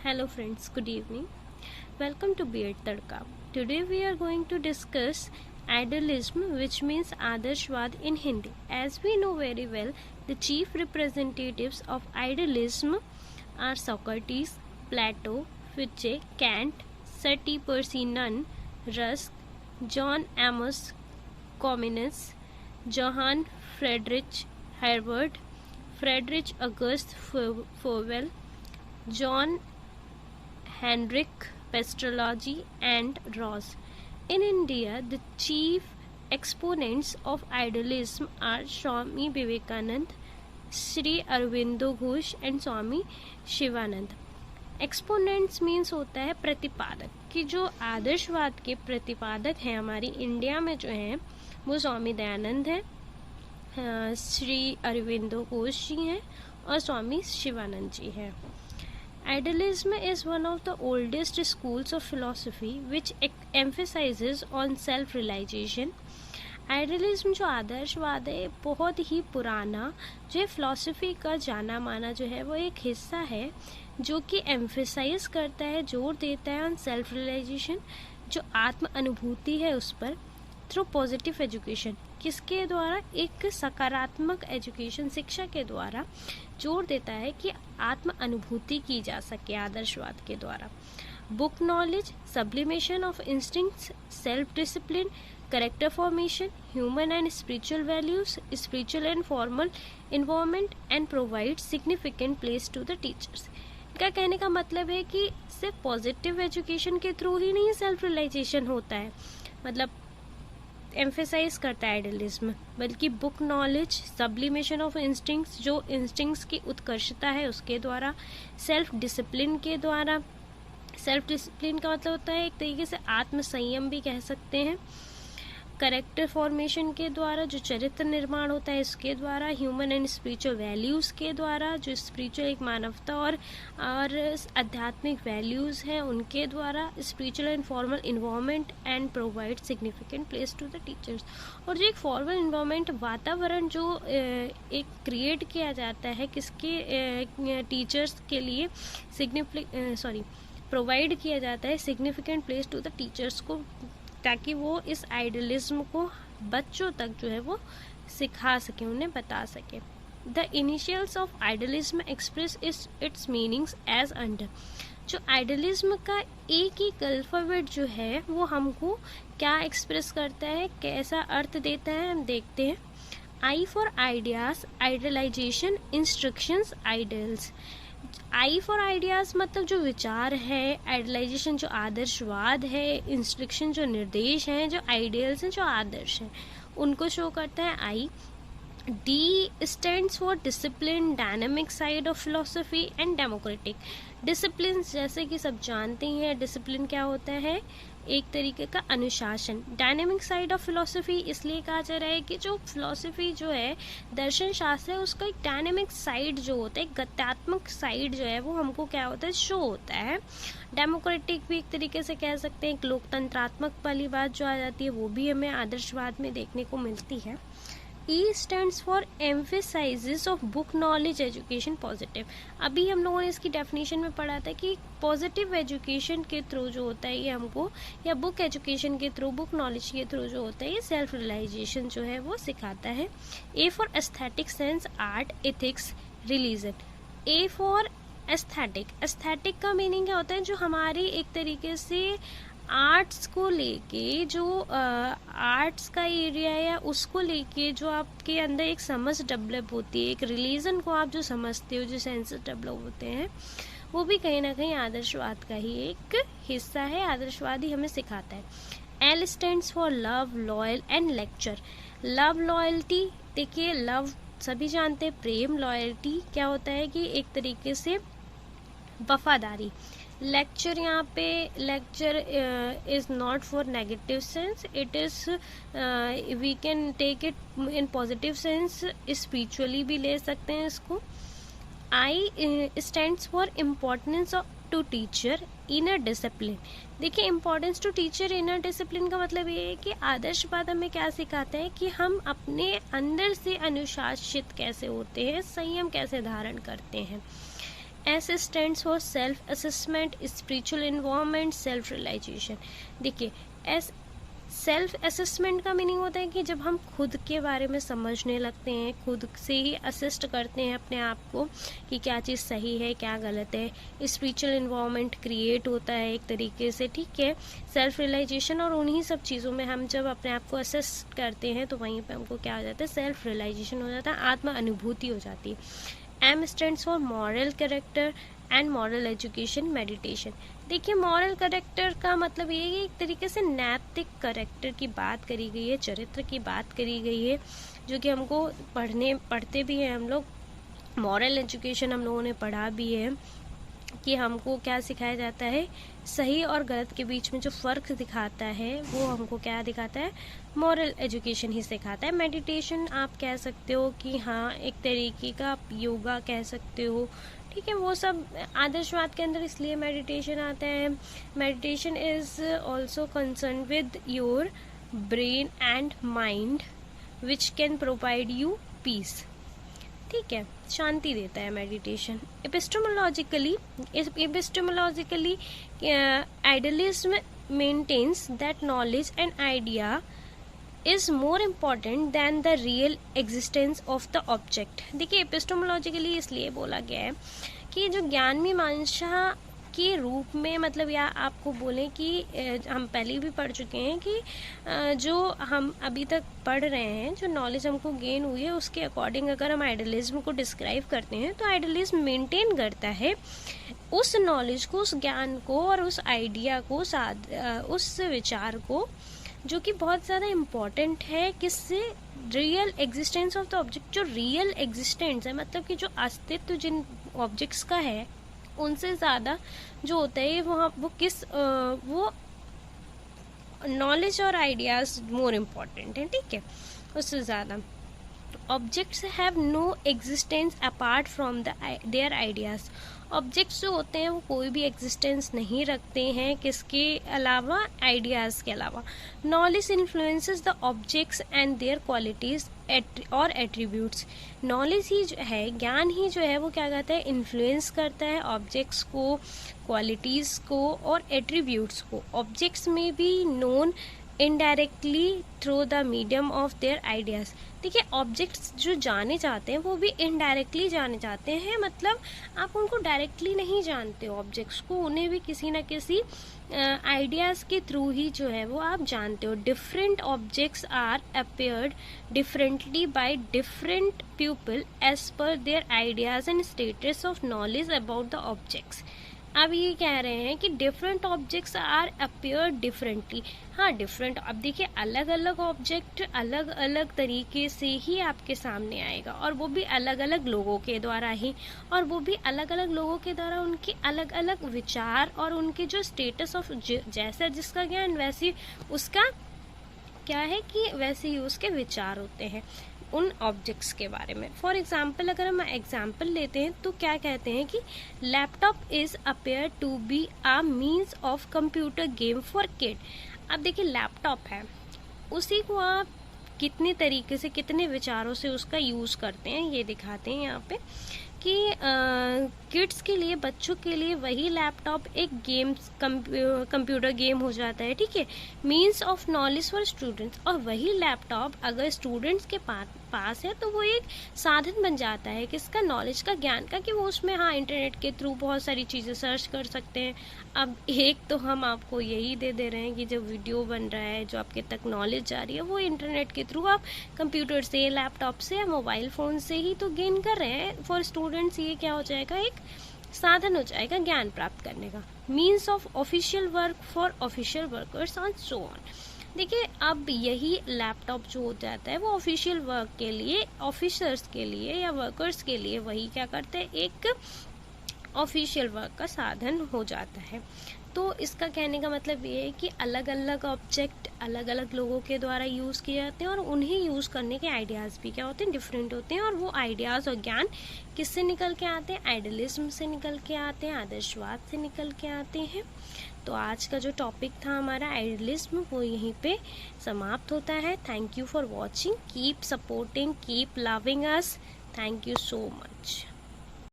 Hello friends, good evening. Welcome to B.Ed Tadka. Today we are going to discuss idealism, which means Adarshwad in Hindi. As we know very well, the chief representatives of idealism are Socrates, Plato, Fichte, Kant, Satie Percy Nunn, Rusk, John Amos Comenius, Johann Friedrich Herbert, Friedrich August Fowell, John Henrik Pestalozzi and Ross. In India, the chief exponents of idealism are Swami Vivekananda, Sri Aurobindo Ghosh and Swami Shivanand. Exponents means होता है प्रतिपादक, कि जो आदर्शवाद के प्रतिपादक हैं हमारी India में जो हैं वो स्वामी दयानंद हैं, श्री अरविंदो घोष जी हैं और स्वामी शिवानंद जी हैं. Idealism is one of the oldest schools of philosophy which emphasizes on self-realization. Idealism जो आदर्शवाद है बहुत ही पुराना जो फिलॉसफी का जाना माना जो है वो एक हिस्सा है जो कि एम्फेसाइज करता है, जोर देता है ऑन सेल्फ रियलाइजेशन, जो आत्म अनुभूति है उस पर, थ्रू पॉजिटिव एजुकेशन, किसके द्वारा, एक सकारात्मक एजुकेशन शिक्षा के द्वारा जोर देता है कि आत्म अनुभूति की जा सके आदर्शवाद के द्वारा. Book knowledge, sublimation of instincts, self discipline, character formation, human and spiritual values, spiritual and formal involvement and provide significant place to the teachers. इनका कहने का मतलब है कि सिर्फ पॉजिटिव एजुकेशन के थ्रू ही नहीं सेल्फ रियलाइजेशन होता है, मतलब एम्फेसाइज करता है आइडियलिज्म, बल्कि book knowledge, sublimation of instincts, जो इंस्टिंक्ट्स की उत्कर्षता है उसके द्वारा, सेल्फ डिसिप्लिन के द्वारा. सेल्फ डिसिप्लिन का मतलब होता है एक तरीके से आत्म संयम भी कह सकते हैं. करेक्टर फॉर्मेशन के द्वारा, जो चरित्र निर्माण होता है इसके द्वारा. ह्यूमन एंड स्पिरिचुअल वैल्यूज़ के द्वारा, जो स्पिरिचुअल एक मानवता और आध्यात्मिक वैल्यूज़ हैं उनके द्वारा. Spiritual and formal environment and provide significant place to the teachers. और जो एक फॉर्मल इन्वायरमेंट, वातावरण जो एक क्रिएट किया जाता है किसके, टीचर्स के लिए, प्रोवाइड किया जाता है significant place to the teachers को, ताकि वो इस आइडियलिज्म को बच्चों तक जो है वो सिखा सके, उन्हें बता सके. The initials of idealism express its meanings as under. जो आइडियलिज्म का एक ही अल्फाबेट जो है वो हमको क्या एक्सप्रेस करता है, कैसा अर्थ देता है, हम देखते हैं. I for ideas, idealisation, instructions, ideals. I for ideas मतलब जो विचार है, आइडियलाइजेशन जो आदर्शवाद है, इंस्ट्रक्शन जो निर्देश हैं, जो आइडियल्स हैं जो आदर्श हैं उनको शो करता है I. D stands for discipline, dynamic side of philosophy and democratic. Discipline जैसे कि सब जानते हैं, डिसिप्लिन क्या होता है, एक तरीके का अनुशासन. डायनेमिक साइड ऑफ फिलॉसफी इसलिए कहा जा रहा है कि जो फिलॉसफी जो है, दर्शन शास्त्र है, उसका एक डायनेमिक साइड जो होता है, गत्यात्मक साइड जो है वो हमको क्या होता है, शो होता है. डेमोक्रेटिक भी एक तरीके से कह सकते हैं, एक लोकतंत्रात्मक वाली बात जो आ जाती है वो भी हमें आदर्शवाद में देखने को मिलती है. E stands for emphasizes of book knowledge education positive. अभी हम लोगों ने इसकी डेफिनेशन में पढ़ा था कि पॉजिटिव एजुकेशन के थ्रू जो होता है ये हमको, या बुक एजुकेशन के थ्रू, बुक नॉलेज के थ्रू जो होता है ये सेल्फ रियलाइजेशन जो है वो सिखाता है. A for aesthetic sense, art, ethics, religion. A for aesthetic. Aesthetic का मीनिंग क्या होता है, जो हमारी एक तरीके से आर्ट्स को लेके, जो आर्ट्स का एरिया है या उसको लेके जो आपके अंदर एक समझ डेवलप होती है, एक रिलीजन को आप जो समझते हो, जो सेंसेस डेवलप होते हैं, वो भी कहीं ना कहीं आदर्शवाद का ही एक हिस्सा है, आदर्शवाद ही हमें सिखाता है. L stands for love, loyal and lecture. Love, loyalty, देखिए लव सभी जानते हैं, प्रेम. लॉयल्टी क्या होता है कि एक तरीके से वफादारी. लेक्चर, यहाँ पे lecture is not for negative sense, it is we can take it in positive sense, spiritually भी ले सकते हैं इसको. I stands for importance to teacher inner discipline. देखिए importance to teacher inner discipline का मतलब ये है कि आदर्शवाद हमें क्या सिखाता है कि हम अपने अंदर से अनुशासित कैसे होते हैं, संयम कैसे धारण करते हैं. S stands for self assessment, spiritual involvement, self realisation. देखिए एस सेल्फ असेसमेंट का मीनिंग होता है कि जब हम खुद के बारे में समझने लगते हैं, खुद से ही असिस्ट करते हैं अपने आप को कि क्या चीज़ सही है क्या गलत है। स्पिरिचुअल इन्वॉल्वमेंट क्रिएट होता है एक तरीके से, ठीक है। सेल्फ रियलाइजेशन, और उन्हीं सब चीज़ों में हम जब अपने आप को असेस करते हैं तो वहीं पे हमको क्या हो जाता है, सेल्फ रियलाइजेशन हो जाता है, आत्म अनुभूति हो जाती है। M stands for moral character and moral education, meditation. देखिए मॉरल कैरेक्टर का मतलब ये है कि एक तरीके से नैतिक कैरेक्टर की बात करी गई है, चरित्र की बात करी गई है, जो कि हमको पढ़ते भी हैं हम लोग। मॉरल एजुकेशन हम लोगों ने पढ़ा भी है कि हमको क्या सिखाया जाता है, सही और गलत के बीच में जो फ़र्क दिखाता है वो हमको क्या दिखाता है, मॉरल एजुकेशन ही सिखाता है। मेडिटेशन आप कह सकते हो कि हाँ एक तरीके का आप योगा कह सकते हो, ठीक है। वो सब आदर्शवाद के अंदर इसलिए मेडिटेशन आता है। Meditation is also concern with your brain and mind which can provide you peace, ठीक है, शांति देता है meditation. Epistemologically idealism maintains that knowledge and idea is more important than the real existence of the object. देखिए epistemologically इसलिए बोला गया है कि जो ज्ञान मीमांसा के रूप में, मतलब या आपको बोलें कि हम पहले भी पढ़ चुके हैं कि जो हम अभी तक पढ़ रहे हैं, जो नॉलेज हमको गेन हुई है उसके अकॉर्डिंग अगर हम आइडियलिज्म को डिस्क्राइब करते हैं तो आइडियलिज्म मेंटेन करता है उस नॉलेज को, उस ज्ञान को और उस आइडिया को, उस विचार को जो कि बहुत ज़्यादा इम्पॉर्टेंट है, किससे, real existence of the object. जो रियल एग्जिस्टेंस है मतलब कि जो अस्तित्व जिन ऑब्जेक्ट्स का है उनसे ज़्यादा जो होता है वो नॉलेज और आइडियाज़ मोर इम्पॉर्टेंट है, ठीक है, उससे ज़्यादा। Objects have no existence apart from their ideas. Objects जो होते हैं वो कोई भी एग्जिस्टेंस नहीं रखते हैं, किसके अलावा, आइडियाज़ के अलावा। Knowledge influences the objects and their qualities और एट्रीब्यूट्स। नॉलेज ही जो है, ज्ञान ही जो है वो क्या करता है, इन्फ्लुएंस करता है ऑब्जेक्ट्स को, क्वालिटीज़ को और एट्रीब्यूट्स को। ऑब्जेक्ट्स में भी known indirectly through the medium of their ideas. देखिए ऑब्जेक्ट्स जो जाने जाते हैं वो भी इनडायरेक्टली जाने जाते हैं, मतलब आप उनको डायरेक्टली नहीं जानते हो ऑब्जेक्ट्स को, उन्हें भी किसी न किसी आइडियाज़ के थ्रू ही जो है वो आप जानते हो। Different objects are appeared differently by different people as per their ideas and status of knowledge about the objects. अब ये कह रहे हैं कि different objects are appear differently. हाँ डिफरेंट, अब देखिए अलग अलग ऑब्जेक्ट अलग अलग तरीके से ही आपके सामने आएगा, और वो भी अलग अलग लोगों के द्वारा ही, और वो भी अलग अलग लोगों के द्वारा उनके अलग अलग विचार और उनके जो स्टेटस ऑफ, जैसा जिसका ज्ञान वैसी उसका क्या है कि वैसे ही उसके विचार होते हैं उन ऑब्जेक्ट्स के बारे में। फॉर एग्जाम्पल अगर हम एग्जाम्पल लेते हैं तो क्या कहते हैं कि laptop is appear to be a means of computer game for kid. अब देखिए लैपटॉप है, उसी को आप कितने तरीके से, कितने विचारों से उसका यूज़ करते हैं ये दिखाते हैं यहाँ पे कि किड्स के लिए, बच्चों के लिए वही लैपटॉप एक गेम, कंप्यूटर गेम हो जाता है, ठीक है, means of knowledge for students. और वही लैपटॉप अगर स्टूडेंट्स के पास है तो वो एक साधन बन जाता है किसका, नॉलेज का, ज्ञान का, कि वो उसमें हाँ इंटरनेट के थ्रू बहुत सारी चीज़ें सर्च कर सकते हैं। अब एक तो हम आपको यही दे रहे हैं कि जो वीडियो बन रहा है, जो आपके तक नॉलेज जा रही है, वो इंटरनेट के थ्रू आप कंप्यूटर से, लैपटॉप से या मोबाइल फ़ोन से ही तो गेन कर रहे हैं। फॉर स्टूडेंट्स ये क्या हो जाएगा, एक साधन हो जाएगा ज्ञान प्राप्त करने का। Means of official work for official workers and so on. देखिए अब यही लैपटॉप जो हो जाता है वो ऑफिशियल वर्क के लिए, ऑफिसर्स के लिए या वर्कर्स के लिए वही क्या करते हैं, एक ऑफिशियल वर्क का साधन हो जाता है। तो इसका कहने का मतलब ये है कि अलग अलग ऑब्जेक्ट अलग अलग लोगों के द्वारा यूज़ किए जाते हैं, और उन्हें यूज़ करने के आइडियाज़ भी क्या होते हैं, डिफरेंट होते हैं। और वो आइडियाज़ और ज्ञान किससे निकल के आते हैं, आइडियलिज्म से निकल के आते हैं, आदर्शवाद से निकल के आते हैं। तो आज का जो टॉपिक था हमारा आइडियलिज्म, वो यहीं पे समाप्त होता है। Thank you for watching, keep supporting, keep loving us, thank you so much.